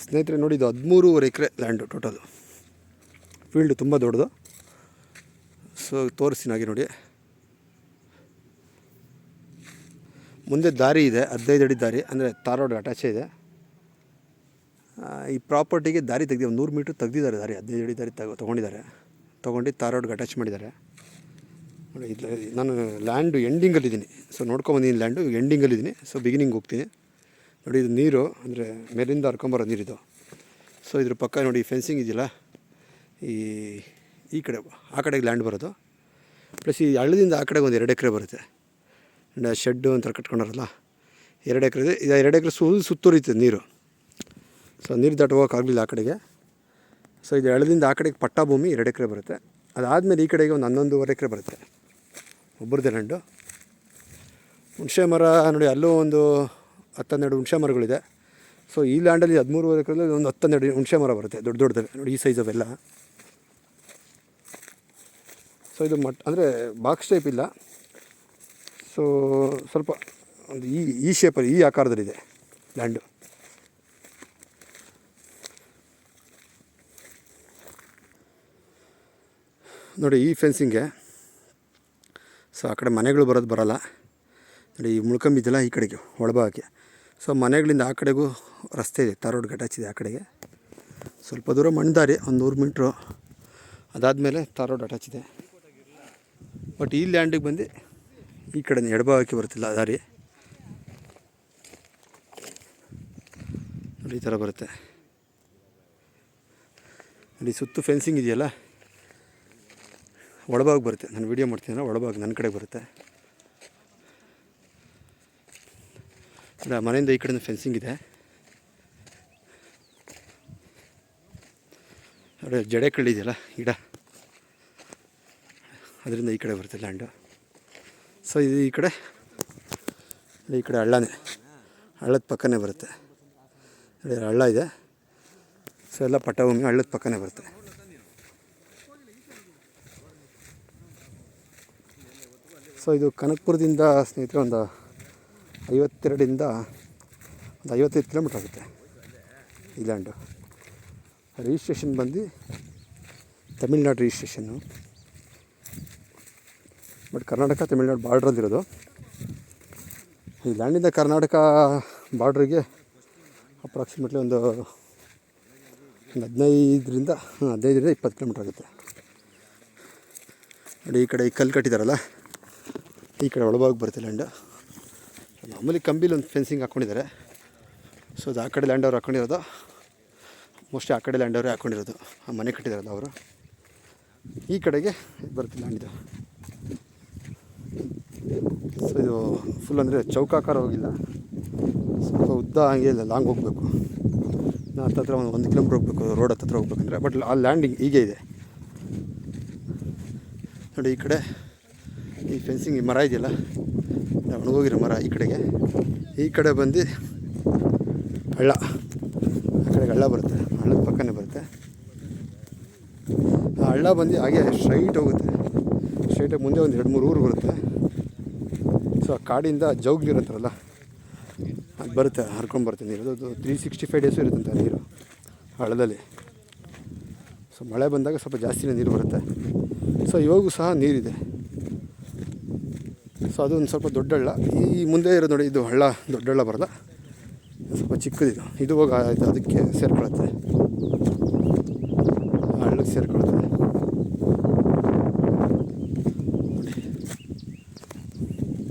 ಸ್ನೇಹಿತರೆ ನೋಡಿ, ಇದು 13.5 ಎಕರೆ ಲ್ಯಾಂಡು ಟೋಟಲು. ಫೀಲ್ಡು ತುಂಬ ದೊಡ್ಡದು. ಸೊ ತೋರಿಸ್ತೀನಿ ಹಾಗೆ ನೋಡಿ. ಮುಂದೆ ದಾರಿ ಇದೆ, 15 ಅಡಿ ದಾರಿ, ಅಂದರೆ ತಾರ್ ರೋಡ್ ಅಟ್ಯಾಚೇ ಇದೆ. ಈ ಪ್ರಾಪರ್ಟಿಗೆ ದಾರಿ ತೆಗೆದು 100 ಮೀಟ್ರ್ ತೆಗ್ದಿದ್ದಾರೆ. ದಾರಿ 15 ಅಡಿ ದಾರಿ ತೊಗೊಂಡು ತಾರ್ ರೋಡ್ಗೆ ಅಟ್ಯಾಚ್ ಮಾಡಿದ್ದಾರೆ ನೋಡಿ. ಇದು ನಾನು ಲ್ಯಾಂಡು ಎಂಡಿಂಗಲ್ಲಿದ್ದೀನಿ. ಸೊ ನೋಡ್ಕೊಂಬಂದಿದ್ದೀನಿ, ಲ್ಯಾಂಡು ಎಂಡಿಂಗಲ್ಲಿದ್ದೀನಿ. ಸೊ ಬಿಗಿನಿಂಗ್ ಹೋಗ್ತೀನಿ ನೋಡಿ. ಇದು ನೀರು ಅಂದರೆ ಮೇಲಿಂದ ಹರ್ಕೊಂಬರೋ ನೀರಿದು. ಸೊ ಇದ್ರ ಪಕ್ಕ ನೋಡಿ ಫೆನ್ಸಿಂಗ್ ಇದೆಯಲ್ಲ, ಈ ಕಡೆ ಆ ಕಡೆಗೆ ಲ್ಯಾಂಡ್ ಬರೋದು. ಪ್ಲಸ್ ಈ ಹಳ್ಳದಿಂದ ಆ ಕಡೆಗೆ ಒಂದು 2 ಎಕರೆ ಬರುತ್ತೆ. ಶೆಡ್ಡು ಅಂತ ಕಟ್ಕೊಂಡಾರಲ್ಲ, 2 ಎಕರೆ ಇದೆ. ಇದು 2 ಎಕರೆ ಸುತ್ತುರಿತದೆ ನೀರು. ಸೊ ನೀರು ದಾಟ ಹೋಗೋಕ್ಕಾಗಲಿಲ್ಲ ಆ ಕಡೆಗೆ. ಸೊ ಇದು ಹಳ್ಳದಿಂದ ಆ ಕಡೆಗೆ ಪಟ್ಟ ಭೂಮಿ 2 ಎಕರೆ ಬರುತ್ತೆ. ಅದಾದಮೇಲೆ ಈ ಕಡೆಗೆ ಒಂದು 11.5 ಎಕರೆ ಬರುತ್ತೆ ಒಬ್ಬರದೇ ಲ್ಯಾಂಡು. ಹುಣಸೆ ಮರ ನೋಡಿ, ಅಲ್ಲೂ ಒಂದು 10-12 ಹುಣಸೆ ಮರಗಳಿದೆ. ಸೊ ಈ ಲ್ಯಾಂಡಲ್ಲಿ 13.5 ಎಕರೆಯಲ್ಲಿ ಒಂದು 10-12 ಹುಣಸೆ ಮರ ಬರುತ್ತೆ, ದೊಡ್ಡ ದೊಡ್ಡದವೆ ನೋಡಿ, ಈ ಸೈಜ್ ಅವೆಲ್ಲ. ಸೊ ಇದು ಅಂದರೆ ಬಾಕ್ಸ್ ಟೈಪ್ ಇಲ್ಲ. ಸೊ ಸ್ವಲ್ಪ ಒಂದು ಈ ಶೇಪಲ್ಲಿ, ಈ ಆಕಾರದಲ್ಲಿದೆ ಲ್ಯಾಂಡು. ನೋಡಿ ಈ ಫೆನ್ಸಿಂಗೆ. ಸೊ ಆ ಕಡೆ ಮನೆಗಳು ಬರಲ್ಲ ನೋಡಿ. ಈ ಮುಳ್ಕೊಂಬಿದ್ದೆಲ್ಲ ಈ ಕಡೆಗೆ ಒಳಭಾಗಕ್ಕೆ. ಸೊ ಮನೆಗಳಿಂದ ಆ ಕಡೆಗೂ ರಸ್ತೆ ಇದೆ, ತಾರ್ ರೋಡ್ಗೆ ಅಟ್ಯಾಚ್ ಇದೆ. ಆ ಕಡೆಗೆ ಸ್ವಲ್ಪ ದೂರ ಮಣ್ಣು ದಾರಿ, ಒಂದು 100 ಮೀಟ್ರು. ಅದಾದಮೇಲೆ ತಾರ್ ರೋಡ್ ಅಟ್ಯಾಚ್ ಇದೆ. ಬಟ್ ಈ ಲ್ಯಾಂಡಿಗೆ ಬಂದು ಈ ಕಡೆ ಎಡಭಾಗಕ್ಕೆ ಬರುತ್ತಿಲ್ಲ ದಾರಿ ನೋಡಿ, ಈ ಥರ ಬರುತ್ತೆ ನೋಡಿ. ಸುತ್ತು ಫೆನ್ಸಿಂಗ್ ಇದೆಯಲ್ಲ, ಒಳಭಾಗ ಬರುತ್ತೆ. ನಾನು ವೀಡಿಯೋ ಮಾಡ್ತೀನಲ್ಲ, ಒಳಭಾಗ ನನ್ನ ಕಡೆ ಬರುತ್ತೆ. ಮನೆಯಿಂದ ಈ ಕಡೆ ಫೆನ್ಸಿಂಗ್ ಇದೆ ನೋಡಿ. ಜಡೆ ಕಳ್ಳಿದೆಯಲ್ಲ ಗಿಡ, ಅದರಿಂದ ಈ ಕಡೆ ಬರುತ್ತೆ ಲ್ಯಾಂಡು. ಸೊ ಇದು ಈ ಕಡೆ ಹಳ್ಳನೇ, ಹಳ್ಳದ ಪಕ್ಕನೇ ಬರುತ್ತೆ ನೋಡಿ. ಹಳ್ಳ ಇದೆ. ಸೊ ಎಲ್ಲ ಪಟ್ಟಭೂಮಿ ಹಳ್ಳದ ಪಕ್ಕನೇ ಬರುತ್ತೆ. ಸೊ ಇದು ಕನಕಪುರದಿಂದ ಸ್ನೇಹಿತರೆ ಒಂದು 52ರಿಂದ ಒಂದು 55 ಕಿಲೋಮೀಟ್ರ್ ಆಗುತ್ತೆ ಈ ಲ್ಯಾಂಡು. ರಿಜಿಸ್ಟ್ರೇಷನ್ ಬಂದು ತಮಿಳ್ನಾಡು ರಿಜಿಸ್ಟ್ರೇಷನ್ನು. ಬಟ್ ಕರ್ನಾಟಕ ತಮಿಳ್ನಾಡು ಬಾರ್ಡ್ರಲ್ಲಿರೋದು. ಈ ಲ್ಯಾಂಡಿಂದ ಕರ್ನಾಟಕ ಬಾರ್ಡ್ರಿಗೆ ಅಪ್ರಾಕ್ಸಿಮೇಟ್ಲಿ ಒಂದು 15ರಿಂದ 20 ಕಿಲೋಮೀಟ್ರ್ ಆಗುತ್ತೆ ನೋಡಿ. ಈ ಕಡೆ ಈ ಕಲ್ಲು ಕಟ್ಟಿದಾರಲ್ಲ, ಈ ಕಡೆ ಒಳಭಾಗ ಬರುತ್ತೆ ಲ್ಯಾಂಡು. ಮಾಮೂಲಿ ಕಂಬಿಲಿ ಒಂದು ಫೆನ್ಸಿಂಗ್ ಹಾಕ್ಕೊಂಡಿದ್ದಾರೆ. ಸೊ ಅದು ಆ ಕಡೆ ಲ್ಯಾಂಡ್ ಅವ್ರು ಹಾಕ್ಕೊಂಡಿರೋದು, ಮೋಸ್ಟ್ಲಿ ಆ ಕಡೆ ಲ್ಯಾಂಡ್ ಅವರೇ ಹಾಕ್ಕೊಂಡಿರೋದು. ಆ ಮನೆ ಕಟ್ಟಿದಾರಲ್ಲ ಅವರು. ಈ ಕಡೆಗೆ ಬರುತ್ತೆ ಲ್ಯಾಂಡ್ ಇದು. ಸೊ ಇದು ಫುಲ್ ಅಂದರೆ ಚೌಕಾಕಾರ ಹೋಗಿಲ್ಲ, ಸ್ವಲ್ಪ ಉದ್ದ ಹಂಗೆ ಇಲ್ಲ, ಲಾಂಗ್ ಹೋಗಬೇಕು. ನಾನು ಹತ್ತತ್ರ ಒಂದು ಕಿಲೋಮೀಟ್ರ್ ಹೋಗಬೇಕು, ರೋಡ್ ಹತ್ತತ್ರ ಹೋಗ್ಬೇಕಂದ್ರೆ. ಬಟ್ ಆ ಲ್ಯಾಂಡಿಂಗ್ ಹೀಗೆ ಇದೆ ನೋಡಿ. ಈ ಕಡೆ ಈ ಫೆನ್ಸಿಂಗ್, ಈ ಮರ ಇದೆಯಲ್ಲ, ಒಣಗೋಗಿರೋ ಮರ. ಈ ಕಡೆ ಬಂದು ಹಳ್ಳ, ಆ ಕಡೆಗೆ ಹಳ್ಳ ಬರುತ್ತೆ, ಹಳ್ಳದ ಪಕ್ಕನೇ ಬರುತ್ತೆ. ಆ ಹಳ್ಳ ಬಂದು ಹಾಗೆ ಸ್ಟ್ರೈಟ್ ಹೋಗುತ್ತೆ. ಸ್ಟ್ರೈಟಾಗಿ ಮುಂದೆ ಒಂದು 2-3 ಊರು ಬರುತ್ತೆ. ಸೊ ಆ ಕಾಡಿಂದ ಜೌಗ್ ನೀರು ಅಂತಾರಲ್ಲ, ಅದು ಬರುತ್ತೆ, ಹರ್ಕೊಂಬರುತ್ತೆ ನೀರು. ಅದು 365 ಡೇಸು ಇರುತ್ತಂತೆ ನೀರು ಹಳ್ಳದಲ್ಲಿ. ಸೊ ಮಳೆ ಬಂದಾಗ ಸ್ವಲ್ಪ ಜಾಸ್ತಿನೇ ನೀರು ಬರುತ್ತೆ. ಸೊ ಇವಾಗೂ ಸಹ ನೀರಿದೆ. ಸೊ ಅದು ಒಂದು ಸ್ವಲ್ಪ ದೊಡ್ಡ ಹಳ್ಳ. ಈ ಮುಂದೆ ಇರೋದು ನೋಡಿ, ಇದು ಹಳ್ಳ ದೊಡ್ಡ ಹಳ್ಳ ಬರಲ್ಲ, ಸ್ವಲ್ಪ ಚಿಕ್ಕದಿದು. ಇದು ಹೋಗಿ ಅದಕ್ಕೆ ಸೇರ್ಕೊಳುತ್ತೆ, ಹಳ್ಳಕ್ಕೆ ಸೇರ್ಕೊಳುತ್ತೆ ನೋಡಿ.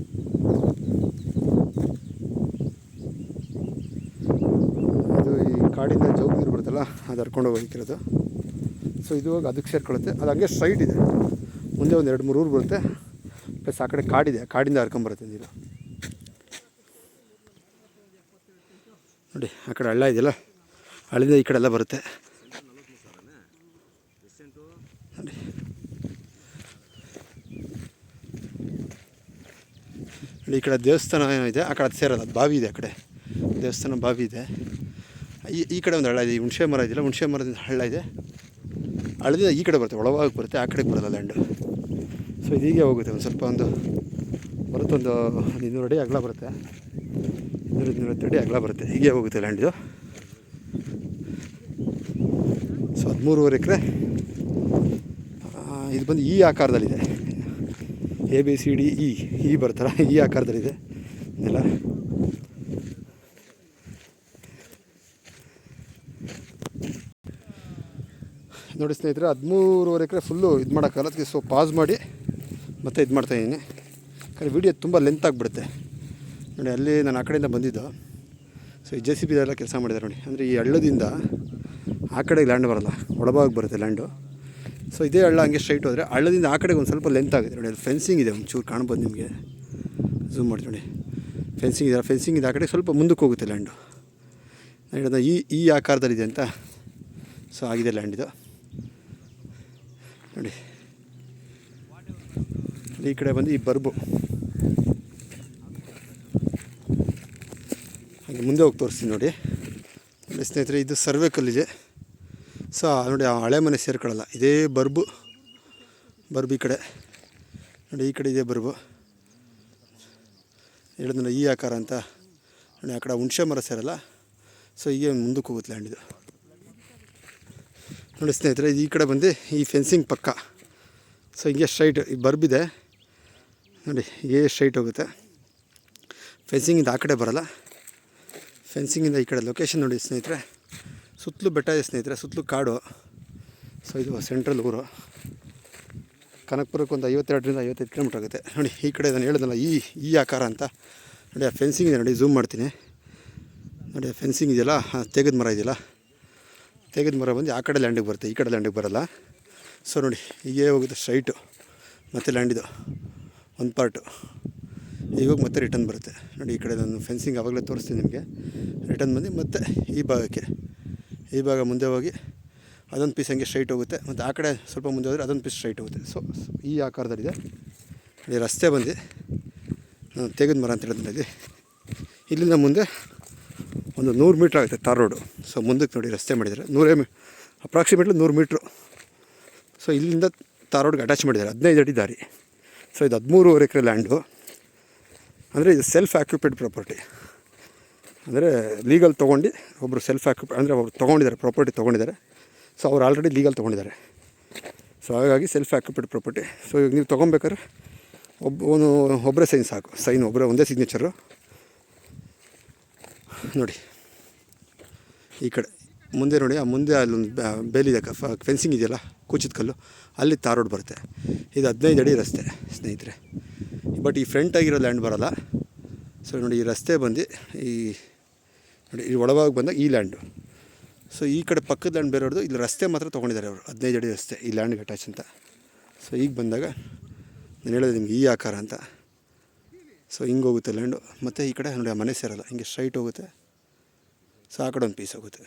ಇದು ಈ ಕಾಡಿಂದ ಜೌಗ್ ನೀರು ಬರುತ್ತಲ್ಲ, ಅದು ಹರ್ಕೊಂಡು ಹೋಗಿರೋದು. ಸೊ ಇದು ಹೋಗಿ ಅದಕ್ಕೆ ಸೇರ್ಕೊಳುತ್ತೆ. ಅದು ಹಂಗೆ ಸ್ಟ್ರೈಟ್ ಇದೆ. ಮುಂದೆ ಒಂದು 2-3 ಊರು ಬರುತ್ತೆ. ಪ್ಲಸ್ ಆ ಕಡೆ ಕಾಡಿದೆ, ಕಾಡಿಂದ ಹರ್ಕೊಂಬರುತ್ತೆ ನೀರು ನೋಡಿ. ಆ ಕಡೆ ಹಳ್ಳ ಇದೆಯಲ್ಲ, ಹಳ್ಳಿಂದ ಈ ಕಡೆ ಎಲ್ಲ ಬರುತ್ತೆ ನೋಡಿ. ಈ ಕಡೆ ದೇವಸ್ಥಾನ ಇದೆ, ಆ ಕಡೆ ಅದು ಸೇರೋದು, ಬಾವಿ ಇದೆ. ಆ ಕಡೆ ದೇವಸ್ಥಾನ ಬಾವಿ ಇದೆ. ಈ ಕಡೆ ಒಂದು ಹಳ್ಳ ಇದೆ. ಹುಣಸೆ ಮರ ಇದೆಯಲ್ಲ, ಹುಣಸೆ ಮರದಿಂದ ಹಳ್ಳ ಇದೆ. ಹಳ್ಳದಿಂದ ಈ ಕಡೆ ಬರುತ್ತೆ, ಒಳವಾಗಿ ಬರುತ್ತೆ, ಆ ಕಡೆಗೆ ಬರೋಲ್ಲ ಲ್ಯಾಂಡು. ಸೊ ಇದು ಹೀಗೆ ಹೋಗುತ್ತೆ. ಒಂದು ಸ್ವಲ್ಪ ಬರುತ್ತೆ, ಒಂದು 200 ಅಡಿ ಅಗಲ ಬರುತ್ತೆ, 200 ಅಡಿ ಅಗಲ ಬರುತ್ತೆ. ಹೀಗೆ ಹೋಗುತ್ತೆ ಲ್ಯಾಂಡ್ ಇದು. 13.5 ಎಕರೆ. ಇದು ಬಂದು ಈ ಆಕಾರದಲ್ಲಿದೆ, ABCD ಈ ಬರ್ತಾರ ಈ ಆಕಾರದಲ್ಲಿದೆ ಎಲ್ಲ. ನೋಡಿ ಸ್ನೇಹಿತರೆ, 13.5 ಎಕರೆ ಫುಲ್ಲು ಇದು ಮಾಡೋಕ್ಕಲ್ಲ, ಅದಕ್ಕೆ ಸೊ ಪಾಸ್ ಮಾಡಿ ಮತ್ತೆ ಇದು ಮಾಡ್ತಾಯಿದ್ದೀನಿ. ಯಾಕಂದರೆ ವೀಡಿಯೋ ತುಂಬ ಲೆಂತ್ ಆಗಿಬಿಡುತ್ತೆ. ನೋಡಿ ಅಲ್ಲಿ ನಾನು ಆ ಕಡೆಯಿಂದ ಬಂದಿದ್ದು. ಸೊ ಈ JCB ಎಲ್ಲ ಕೆಲಸ ಮಾಡಿದ್ದಾರೆ ನೋಡಿ. ಅಂದರೆ ಈ ಹಳ್ಳದಿಂದ ಆ ಕಡೆಗೆ ಲ್ಯಾಂಡ್ ಬರೋಲ್ಲ, ಒಳಭಾಗ ಬರುತ್ತೆ ಲ್ಯಾಂಡು. ಸೊ ಇದೇ ಹಳ್ಳ ಹಂಗೆ ಸ್ಟ್ರೈಟ್ ಹೋದರೆ ಹಳ್ಳದಿಂದ ಆ ಕಡೆಗೆ ಒಂದು ಸ್ವಲ್ಪ ಲೆಂತ್ ಆಗಿದೆ ನೋಡಿ. ಅಲ್ಲಿ ಫೆನ್ಸಿಂಗ್ ಇದೆ, ಒಂಚೂರು ಕಾಣ್ಬೋದು ನಿಮಗೆ, ಝೂಮ್ ಮಾಡಿ ನೋಡಿ. ಫೆನ್ಸಿಂಗ್ ಇದೆ, ಫೆನ್ಸಿಂಗ್ ಇದೆ ಆ ಕಡೆ ಸ್ವಲ್ಪ ಮುಂದಕ್ಕೆ ಹೋಗುತ್ತೆ ಲ್ಯಾಂಡು. ನಾನು ಹೇಳಿದ ಈ ಆಕಾರದಲ್ಲಿದೆ ಅಂತ. ಸೊ ಆಗಿದೆ ಲ್ಯಾಂಡ್ ಇದು ನೋಡಿ. ಈ ಕಡೆ ಬಂದು ಈ ಬರ್ಬು ಹಾಗೆ ಮುಂದೆ ಹೋಗಿ ತೋರಿಸ್ತೀನಿ ನೋಡಿ. ಸ್ನೇಹಿತರೆ, ಇದು ಸರ್ವೆ ಕಲ್ಲಿದೆ. ಸೊ ನೋಡಿ, ಆ ಹಳೆ ಮನೆ ಸೇರ್ಕೊಳ್ಳಲ್ಲ, ಇದೇ ಬರ್ಬು ಈ ಕಡೆ ನೋಡಿ. ಈ ಕಡೆ ಇದೆ ಬರ್ಬು, ಹೇಳಿದ್ನಲ್ಲ ಈ ಆಕಾರ ಅಂತ ನೋಡಿ. ಆ ಕಡೆ ಹುಣಸೆ ಮರ ಸೇರಲ್ಲ. ಸೊ ಹೀಗೆ ಮುಂದಕ್ಕೆ ಹೋಗುತ್ತೆ ಲ್ಯಾಂಡ್ ಇದು ನೋಡಿ. ಸ್ನೇಹಿತರೆ, ಈ ಕಡೆ ಬಂದು ಈ ಫೆನ್ಸಿಂಗ್ ಪಕ್ಕ. ಸೊ ಹಿಂಗೆ ಸ್ಟ್ರೈಟ್ ಈ ಬರ್ಬಿದೆ ನೋಡಿ, ಹೀಗೆ ಸ್ಟ್ರೈಟ್ ಹೋಗುತ್ತೆ. ಫೆನ್ಸಿಂಗಿಂದ ಆ ಕಡೆ ಬರೋಲ್ಲ, ಫೆನ್ಸಿಂಗಿಂದ ಈ ಕಡೆ. ಲೊಕೇಶನ್ ನೋಡಿ ಸ್ನೇಹಿತರೆ, ಸುತ್ತಲೂ ಬೆಟ್ಟ ಇದೆ ಸ್ನೇಹಿತರೆ, ಸುತ್ತಲೂ ಕಾಡು. ಸೊ ಇದು ಸೆಂಟ್ರಲ್ ಊರು. ಕನಕಪುರಕ್ಕೆ ಒಂದು 52ರಿಂದ 55 ಕಿಲೋಮೀಟ್ರ್ ಆಗುತ್ತೆ ನೋಡಿ. ಈ ಕಡೆ ನಾನು ಹೇಳಿದ್ನಲ್ಲ ಈ ಆಕಾರ ಅಂತ ನೋಡಿ. ಆ ಫೆನ್ಸಿಂಗ್ ಇದೆ ನೋಡಿ, ಝೂಮ್ ಮಾಡ್ತೀನಿ ನೋಡಿ. ಆ ಫೆನ್ಸಿಂಗ್ ಇದೆಯಲ್ಲ, ತೆಗೆದ ಮರ ಇದೆಯಲ್ಲ, ತೆಗೆದ ಮರ ಬಂದು ಆ ಕಡೆ ಲ್ಯಾಂಡಿಗೆ ಬರುತ್ತೆ, ಈ ಕಡೆ ಲ್ಯಾಂಡಿಗೆ ಬರೋಲ್ಲ. ಸೊ ನೋಡಿ, ಹೀಗೆ ಹೋಗುತ್ತೆ ಸ್ಟ್ರೈಟು. ಮತ್ತು ಲ್ಯಾಂಡಿದು ಒಂದು ಪಾರ್ಟು ಇವಾಗ ಮತ್ತೆ ರಿಟರ್ನ್ ಬರುತ್ತೆ ನೋಡಿ. ಈ ಕಡೆ ನಾನು ಫೆನ್ಸಿಂಗ್ ಆವಾಗಲೇ ತೋರಿಸ್ತೀನಿ ನಿಮಗೆ. ರಿಟರ್ನ್ ಬಂದು ಮತ್ತೆ ಈ ಭಾಗ ಮುಂದೆ ಹೋಗಿ ಅದೊಂದು ಪೀಸ್ ಹಂಗೆ ಸ್ಟ್ರೈಟ್ ಹೋಗುತ್ತೆ. ಮತ್ತು ಆ ಕಡೆ ಸ್ವಲ್ಪ ಮುಂದೆ ಹೋದರೆ ಅದೊಂದು ಪೀಸ್ ಸ್ಟ್ರೈಟ್ ಹೋಗುತ್ತೆ. ಸೊ ಈ ಆಕಾರದಲ್ಲಿದೆ. ಈ ರಸ್ತೆ ಬಂದು ನಾನು ತೆಗೆದ ಮರ ಅಂತ ಹೇಳಿದ್ಮೇಲೆ ಇಲ್ಲಿಂದ ಮುಂದೆ ಒಂದು 100 ಮೀಟ್ರ್ ಆಗುತ್ತೆ ಟಾರ್ ರೋಡು. ಸೊ ಮುಂದಕ್ಕೆ ನೋಡಿ ರಸ್ತೆ ಮಾಡಿದ್ದಾರೆ, ಅಪ್ರಾಕ್ಸಿಮೇಟ್ಲಿ 100 ಮೀಟ್ರು. ಸೊ ಇಲ್ಲಿಂದ ಟಾರ್ ರೋಡ್ಗೆ ಅಟ್ಯಾಚ್ ಮಾಡಿದ್ದಾರೆ, 15 ಅಡಿ ದಾರಿ. ಸೊ ಇದು 13.5 ಎಕರೆ ಲ್ಯಾಂಡು. ಅಂದರೆ ಇದು ಸೆಲ್ಫ್ ಆಕ್ಯುಪೈಡ್ ಪ್ರಾಪರ್ಟಿ. ಅಂದರೆ ಲೀಗಲ್ ತೊಗೊಂಡು ಒಬ್ಬರು ಸೆಲ್ಫ್ ಆಕ್ಯುಪೈ ಅಂದರೆ ಒಬ್ರು ತೊಗೊಂಡಿದ್ದಾರೆ, ಪ್ರಾಪರ್ಟಿ ತೊಗೊಂಡಿದ್ದಾರೆ. ಸೊ ಅವ್ರು ಆಲ್ರೆಡಿ ಲೀಗಲ್ ತೊಗೊಂಡಿದ್ದಾರೆ. ಸೊ ಹಾಗಾಗಿ ಸೆಲ್ಫ್ ಆಕ್ಯುಪೈಡ್ ಪ್ರಾಪರ್ಟಿ. ಸೊ ಈಗ ನೀವು ತೊಗೊಬೇಕಾದ್ರೆ ಒಬ್ಬರೇ ಸೈನ್ ಸಾಕು, ಒಂದೇ ಸಿಗ್ನೇಚರು ನೋಡಿ. ಈ ಕಡೆ ಮುಂದೆ ನೋಡಿ, ಆ ಮುಂದೆ ಅಲ್ಲೊಂದು ಬೇಲಿದೆ, ಫೆನ್ಸಿಂಗ್ ಇದೆಯಲ್ಲ, ಕೂಚಿದ ಕಲ್ಲು, ಅಲ್ಲಿ ಟಾರ್ ರೋಡ್ ಬರುತ್ತೆ. ಇದು 15 ಅಡಿ ರಸ್ತೆ ಸ್ನೇಹಿತರೆ. ಬಟ್ ಈ ಫ್ರಂಟ್ ಆಗಿರೋ ಲ್ಯಾಂಡ್ ಬರೋಲ್ಲ. ಸೊ ನೋಡಿ, ಈ ರಸ್ತೆ ಬಂದು ನೋಡಿ, ಈ ಒಳಗಾಗಿ ಬಂದಾಗ ಈ ಲ್ಯಾಂಡು. ಸೊ ಈ ಕಡೆ ಪಕ್ಕದ ಲ್ಯಾಂಡ್ ಬೇರೆಯವ್ರದ್ದು, ಇಲ್ಲಿ ರಸ್ತೆ ಮಾತ್ರ ತೊಗೊಂಡಿದ್ದಾರೆ ಅವರು, 15 ಅಡಿ ರಸ್ತೆ ಈ ಲ್ಯಾಂಡ್ಗೆ ಅಟ್ಯಾಚ್ ಅಂತ. ಸೊ ಈಗ ಬಂದಾಗ ನಾನು ಹೇಳಿದೆ ನಿಮ್ಗೆ ಈ ಆಕಾರ ಅಂತ. ಸೊ ಹಿಂಗೆ ಹೋಗುತ್ತೆ ಲ್ಯಾಂಡು. ಮತ್ತು ಈ ಕಡೆ ನೋಡಿ, ಆ ಮನೆ ಸೇರಲ್ಲ, ಹಿಂಗೆ ಸ್ಟ್ರೈಟ್ ಹೋಗುತ್ತೆ. ಸೊ ಆ ಕಡೆ ಒಂದು ಪೀಸ್ ಹೋಗುತ್ತೆ.